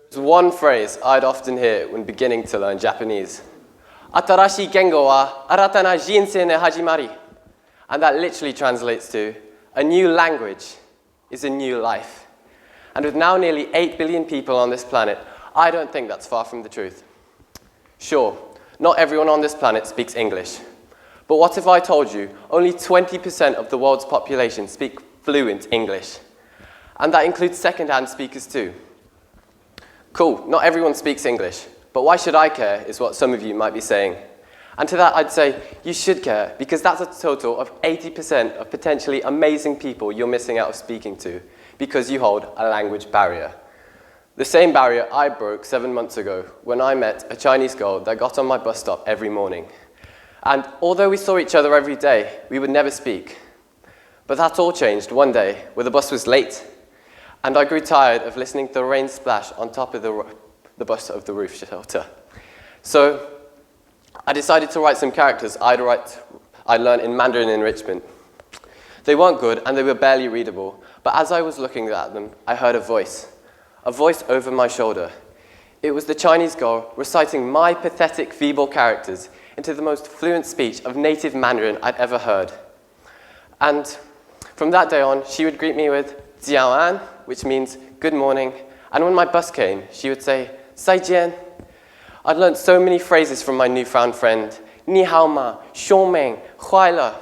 There's one phrase I'd often hear when beginning to learn Japanese. Atarashi gengo wa arata na jinsei no hajimari. And that literally translates to, a new language is a new life. And with now nearly 8 billion people on this planet, I don't think that's far from the truth. Sure, not everyone on this planet speaks English. But what if I told you only 20% of the world's population speak fluent English? And that includes second-hand speakers too. Cool, not everyone speaks English, but why should I care is what some of you might be saying. And to that I'd say, you should care, because that's a total of 80% of potentially amazing people you're missing out of speaking to, because you hold a language barrier. The same barrier I broke 7 months ago when I met a Chinese girl that got on my bus stop every morning. And although we saw each other every day, we would never speak. But that all changed one day, where the bus was late, and I grew tired of listening to the rain splash on top of the bus of the roof shelter. So I decided to write some characters I learned in Mandarin enrichment. They weren't good and they were barely readable, but as I was looking at them, I heard a voice over my shoulder. It was the Chinese girl reciting my pathetic, feeble characters into the most fluent speech of native Mandarin I'd ever heard. And from that day on, she would greet me with "Jiaoan," which means good morning, and when my bus came, she would say, "Zaijian." I'd learned so many phrases from my newfound friend, "Ni hao ma," "Xiong ming," "Huai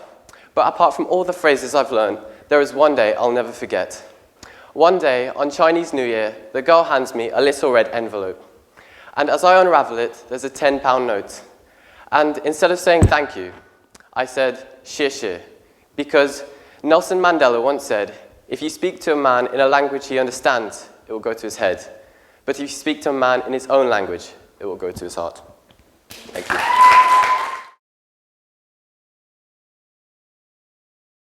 But apart from all the phrases I've learned, there is one day I'll never forget. One day, on Chinese New Year, the girl hands me a little red envelope. And as I unravel it, there's a £10 note. And instead of saying thank you, I said, "Xie xie," because Nelson Mandela once said, if you speak to a man in a language he understands, it will go to his head. But if you speak to a man in his own language, it will go to his heart. Thank you.